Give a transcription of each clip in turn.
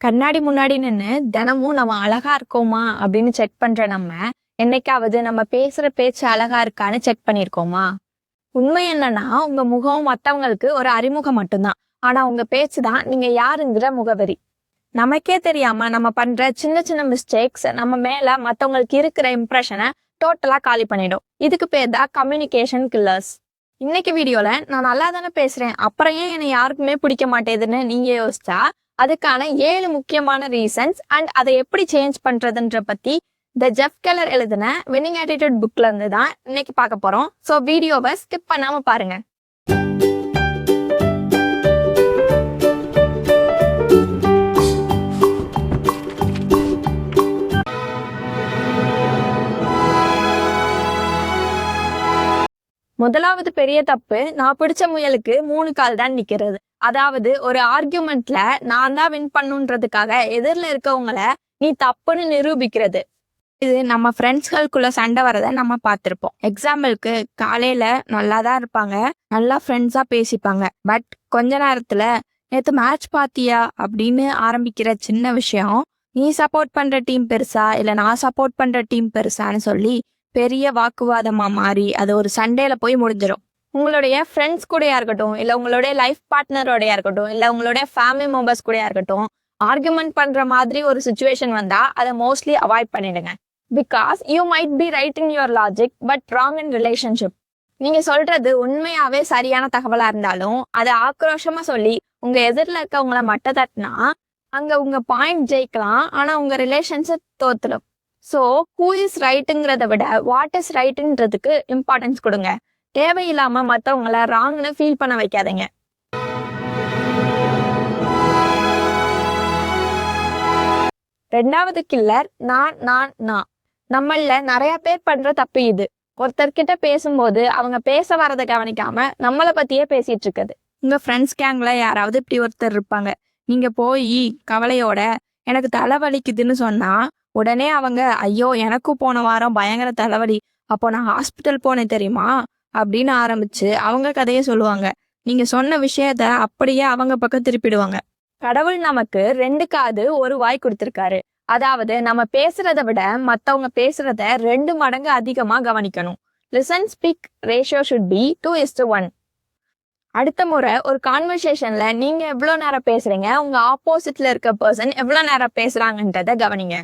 கண்ணாடி முன்னாடி நின்று தினமும் நம்ம அழகா இருக்கோமா அப்படின்னு செக் பண்ற நம்ம என்னைக்காவது நம்ம பேசுற பேச்சு அழகா இருக்கான்னு செக் பண்ணிருக்கோமா? உண்மை என்னன்னா உங்க முகம் மத்தவங்களுக்கு ஒரு அறிமுகம் மட்டும்தான். ஆனா உங்க பேச்சு தான் நீங்க யாருங்கிற முகவரி. நமக்கே தெரியாம நம்ம பண்ற சின்ன சின்ன மிஸ்டேக்ஸ் நம்ம மேல மத்தவங்களுக்கு இருக்கிற இம்ப்ரெஷனை டோட்டலா காலி பண்ணிடும். இதுக்கு பேர் தான் கம்யூனிகேஷன் கில்லர்ஸ். இன்னைக்கு வீடியோல நான் நல்லா தானே பேசுறேன், அப்புறம் ஏன் என்னை யாருக்குமே பிடிக்க மாட்டேதுன்னு நீங்க யோசிச்சா அதுக்கான 7 முக்கியமான ரீசன்ஸ் அண்ட் அதை எப்படி சேஞ்ச் பண்றதுன்ற பத்தி த ஜெஃப் கெல்லர் எழுதின வின்னிங் ஆட்டிடியூட் புக்ல இருந்து தான் இன்னைக்கு பார்க்க போறோம். ஸோ வீடியோவை ஸ்கிப் பண்ணாம பாருங்க. முதலாவது பெரிய தப்பு, நான் பிடிச்ச முயலுக்கு 3 கால் தான் நிக்கிறது. அதாவது ஒரு ஆர்கியூமெண்ட்ல நான் தான் வின் பண்ணுன்றதுக்காக எதிரில் இருக்கவங்கள நீ தப்புன்னு நிரூபிக்கிறது. இது நம்ம ஃப்ரெண்ட்ஸ்களுக்குள்ள சண்டை வரதை நம்ம பார்த்திருப்போம். எக்ஸாம்பிளுக்கு காலையில நல்லா தான் இருப்பாங்க, நல்லா ஃப்ரெண்ட்ஸா பேசிப்பாங்க. பட் கொஞ்ச நேரத்துல நேத்து மேட்ச் பாத்தியா அப்படின்னு ஆரம்பிக்கிற சின்ன விஷயம் நீ சப்போர்ட் பண்ற டீம் பெருசா இல்ல நான் சப்போர்ட் பண்ற டீம் பெருசான்னு சொல்லி பெரிய வாக்குவாதமா மாறி அது ஒரு சண்டேல போய் முடிஞ்சிடும். உங்களுடைய ஃப்ரெண்ட்ஸ் கூடயா இருக்கட்டும், இல்ல உங்களுடைய லைஃப் பார்ட்னரோடையா இருக்கட்டும், இல்ல உங்களுடைய ஃபேமிலி மெம்பர்ஸ் கூடயா இருக்கட்டும், ஆர்குமெண்ட் பண்ற மாதிரி ஒரு சுச்சுவேஷன் வந்தா அதை மோஸ்ட்லி அவாய்ட் பண்ணிடுங்க. Because you might be right in your logic but wrong in relationship. நீங்க சொல்றது உண்மையாவே சரியான தகவலா இருந்தாலும் அதை ஆக்ரோஷமா சொல்லி உங்க எதிரில் இருக்கவங்கள மட்ட தட்டினா அங்க உங்க பாயிண்ட் ஜெயிக்கலாம், ஆனா உங்க ரிலேஷன்ஷிப் தோத்துடும். ஸோ ஹூ இஸ் ரைட்டுங்கிறத விட வாட் இஸ் ரைட்டுன்றதுக்கு இம்பார்ட்டன்ஸ் கொடுங்க. தேவையில்லாம மற்றவங்கள ராங்னு ஃபீல் பண்ண வைக்காதீங்க. ரெண்டாவது கில்லர் நான். நம்மள நிறைய பேர் பண்ற தப்பு இது. ஒருத்தர்கிட்ட பேசும்போது அவங்க பேச வரதை கவனிக்காம நம்மளை பத்தியே பேசிட்டு இருக்குது. உங்க ஃப்ரெண்ட்ஸ் கேங்ல யாராவது இப்படி ஒருத்தர் இருப்பாங்க. நீங்க போய் கவலையோட எனக்கு தலைவலிக்குதுன்னு சொன்னா உடனே அவங்க ஐயோ எனக்கும் போன வாரம் பயங்கர தலைவலி, அப்போ நான் ஹாஸ்பிட்டல் போனேன் தெரியுமா அப்படின்னு ஆரம்பிச்சு அவங்க கதையை சொல்லுவாங்க. நீங்க சொன்ன விஷயத்த அப்படியே அவங்க பக்கம் திருப்பிடுவாங்க. கடவுள் நமக்கு 2 காது 1 வாய் கொடுத்திருக்காரு. அதாவது நம்ம பேசுறத விட மத்தவங்க பேசுறத 2 மடங்கு அதிகமா கவனிக்கணும். Listen speak ratio should be 2:1. அடுத்த முறை ஒரு கான்வர்சேஷன்ல நீங்க எவ்வளவு நேரம் பேசுறீங்க, உங்க ஆப்போசிட்ல இருக்க பர்சன் எவ்வளவு நேரம் பேசுறாங்கன்றத கவனிங்க.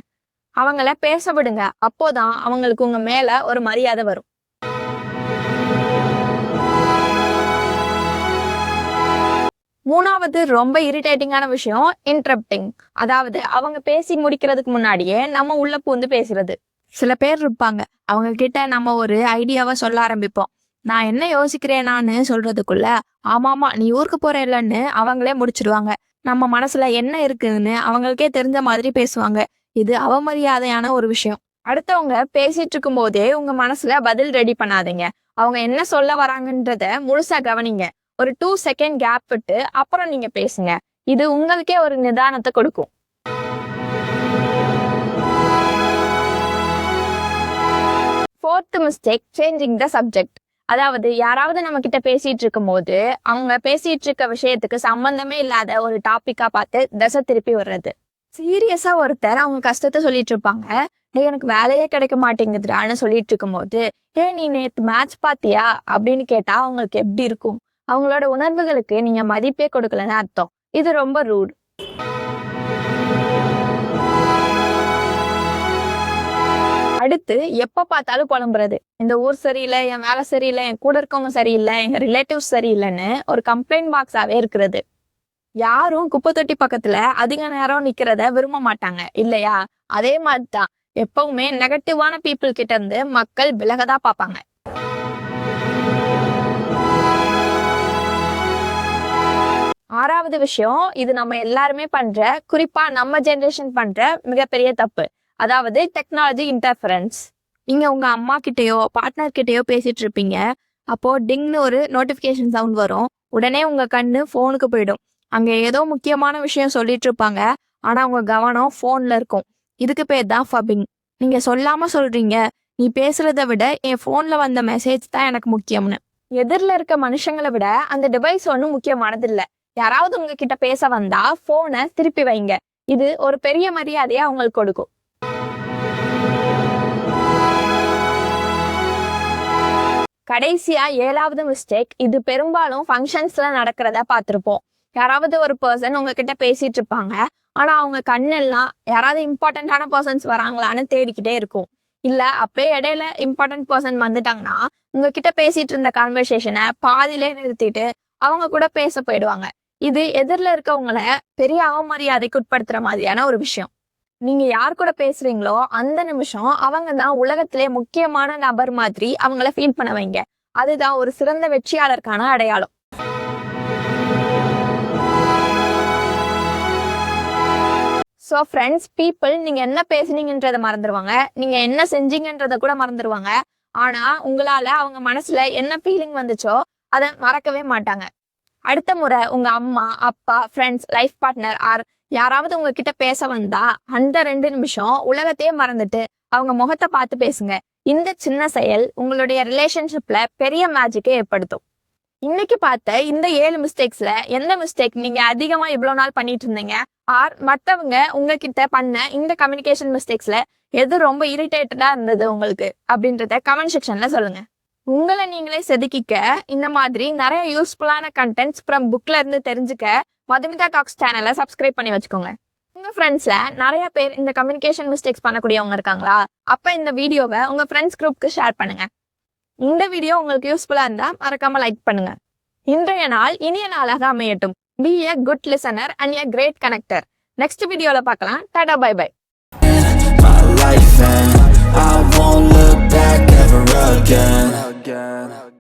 அவங்கள பேச விடுங்க. அப்போதான் அவங்களுக்கு உங்க மேல ஒரு மரியாதை வரும். மூணாவது ரொம்ப இரிட்டேட்டிங்கான விஷயம் இன்டரப்டிங். அதாவது அவங்க பேசி முடிக்கிறதுக்கு முன்னாடியே நம்ம உள்ள பூந்து பேசுறது. சில பேர் இருப்பாங்க, அவங்க கிட்ட நம்ம ஒரு ஐடியாவை சொல்ல ஆரம்பிப்போம். நான் என்ன யோசிக்கிறேனான்னு சொல்றதுக்குள்ள ஆமாமா நீ ஊருக்கு போற இல்லைன்னு அவங்களே முடிச்சிடுவாங்க. நம்ம மனசுல என்ன இருக்குன்னு அவங்களுக்கே தெரிஞ்ச மாதிரி பேசுவாங்க. இது அவமரியாதையான ஒரு விஷயம். அடுத்தவங்க பேசிட்டு இருக்கும் போதே உங்க மனசுல பதில் ரெடி பண்ணாதீங்க. அவங்க என்ன சொல்ல வராங்கன்றத முழுசா கவனிங்க. ஒரு 2 செகண்ட் கேப் விட்டு அப்புறம் நீங்க பேசுங்க. இது உங்களுக்கே ஒரு நிதானத்தை கொடுக்கும். Fourth mistake, changing the subject. அதாவது யாராவது நம்ம கிட்ட பேசிட்டு இருக்கும் போது அவங்க பேசிட்டு இருக்க விஷயத்துக்கு சம்பந்தமே இல்லாத ஒரு டாபிக்கா பார்த்து திசை திருப்பி விடுறது. சீரியஸா ஒருத்தர் அவங்க கஷ்டத்தை சொல்லிட்டு இருப்பாங்க. எனக்கு வேலையே கிடைக்க மாட்டேங்குதுடான்னு சொல்லிட்டு இருக்கும் போது நீ நேத்து மேட்ச் பாத்தியா அப்படின்னு கேட்டா அவங்களுக்கு எப்படி இருக்கும்? அவங்களோட உணர்வுகளுக்கு நீங்க மதிப்பே கொடுக்கலன்னு அர்த்தம். இது ரொம்ப ரூட். அடுத்து எப்ப பார்த்தாலும் புலம்புறது. இந்த ஊர் சரியில்லை, என் வேலை சரியில்லை, என் கூட இருக்கவங்க சரியில்லை, எங்க ரிலேட்டிவ்ஸ் சரியில்லைன்னு ஒரு கம்ப்ளைண்ட் பாக்ஸாவே இருக்கிறது. யாரும் குப்பை தொட்டி பக்கத்துல அதிக நேரம் நிக்கிறத விரும்ப மாட்டாங்க இல்லையா? அதே மாதிரிதான் எப்பவுமே நெகட்டிவான பீப்புள் கிட்ட இருந்து மக்கள் விலகதா பார்ப்பாங்க. ஆறாவது விஷயம், இது நம்ம எல்லாருமே பண்ற, குறிப்பா நம்ம ஜெனரேஷன் பண்ற மிகப்பெரிய தப்பு. அதாவது டெக்னாலஜி இன்டர்ஃபரன்ஸ். நீங்க உங்க அம்மா கிட்டயோ பார்ட்னர் கிட்டயோ பேசிட்டு இருப்பீங்க. அப்போ டிங்னு ஒரு நோட்டிபிகேஷன் சவுண்ட் வரும். உடனே உங்க கண்ணு போனுக்கு போயிடும். அங்க ஏதோ முக்கியமான விஷயம் சொல்லிட்டு இருப்பாங்க, ஆனா உங்க கவனம் போன்ல இருக்கும். இதுக்கு பேர் தான் ஃபபிங். நீங்க சொல்லாம சொல்றீங்க, நீ பேசுறத விட என் போன்ல வந்த மெசேஜ் தான் எனக்கு முக்கியம்னு. எதிரில் இருக்க மனுஷங்களை விட அந்த டிவைஸ் ஒன்றும் முக்கியமானது இல்லை. யாராவது உங்ககிட்ட பேச வந்தா போனை திருப்பி வைங்க. இது ஒரு பெரிய மரியாதையை அவங்களுக்கு கொடுக்கும். கடைசியா 7வது மிஸ்டேக், இது பெரும்பாலும் ஃபங்க்ஷன்ஸ்ல நடக்கிறத பார்த்திருப்போம். யாராவது ஒரு பர்சன் உங்ககிட்ட பேசிட்டு இருப்பாங்க, ஆனா அவங்க கண்ணெல்லாம் யாராவது இம்பார்ட்டன்டான பர்சன்ஸ் வராங்களான்னு தேடிக்கிட்டே இருக்கும். இல்ல அப்பயே இடையில இம்பார்ட்டன்ட் பர்சன் வந்துட்டாங்கன்னா உங்ககிட்ட பேசிட்டு இருந்த கான்வர்சேஷனை பாதியிலே நிறுத்திட்டு அவங்க கூட பேச போயிடுவாங்க. இது எதிரில இருக்கவங்கள பெரிய அவமரியாதைக்கு உட்படுத்துற மாதிரியான ஒரு விஷயம். நீங்க யார் கூட பேசுறீங்களோ அந்த நிமிஷம் அவங்க தான் உலகத்திலே முக்கியமான நபர் மாதிரி அவங்கள ஃபீல் பண்ண வைங்க. அதுதான் ஒரு சிறந்த வெற்றியாளருக்கான அடையாளம். ஸோ ஃப்ரெண்ட்ஸ், பீப்புள் நீங்க என்ன பேசுனீங்கன்றத மறந்துடுவாங்க, நீங்க என்ன செஞ்சீங்கன்றத கூட மறந்துடுவாங்க. ஆனா உங்களால அவங்க மனசுல என்ன ஃபீலிங் வந்துச்சோ அதை மறக்கவே மாட்டாங்க. அடுத்த முறை உங்க அம்மா, அப்பா, ஃப்ரெண்ட்ஸ், லைஃப் பார்ட்னர் ஆர் யாராவது உங்ககிட்ட பேச வந்தா அந்த 2 நிமிஷம் உலகத்தையே மறந்துட்டு அவங்க முகத்தை பார்த்து பேசுங்க. இந்த சின்ன செயல் உங்களுடைய ரிலேஷன்ஷிப்ல பெரிய மேஜிக்கை ஏற்படுத்தும். இன்னைக்கு பார்த்த இந்த 7 மிஸ்டேக்ஸ்ல எந்த மிஸ்டேக் நீங்க அதிகமா இவ்வளவு நாள் பண்ணிட்டு இருந்தீங்க, ஆர் மற்றவங்க உங்ககிட்ட பண்ண இந்த கம்யூனிகேஷன் மிஸ்டேக்ஸ்ல எது ரொம்ப இரிட்டேட்டடா இருந்தது உங்களுக்கு அப்படின்றத கமெண்ட் செக்ஷன்ல சொல்லுங்க. உங்களை நீங்களே செதுக்கிக்க இந்த மாதிரி நிறைய யூஸ்ஃபுல்லான கண்டென்ட்ஸ் ஃப்ரம் புக்ல இருந்து தெரிஞ்சுக்க மதுமிதா டாக்ஸ் சேனலை சப்ஸ்கிரைப் பண்ணி வச்சுக்கோங்க. உங்க ஃப்ரெண்ட்ஸ்ல நிறைய பேர் இந்த கம்யூனிகேஷன் மிஸ்டேக்ஸ் பண்ணக்கூடியவங்க இருக்காங்களா? அப்ப இந்த வீடியோவை உங்க ஃப்ரெண்ட்ஸ் குரூப்க்கு ஷேர் பண்ணுங்க. இந்த வீடியோ உங்களுக்கு யூஸ்ஃபுல்லா இருந்தா மறக்காம லைக் பண்ணுங்க. இன்றைய நாள் இனிய நாளாக அமையட்டும். Be a good listener and a great connector. Next வீடியோல பார்க்கலாம். Tata, bye bye. I won't look back ever again.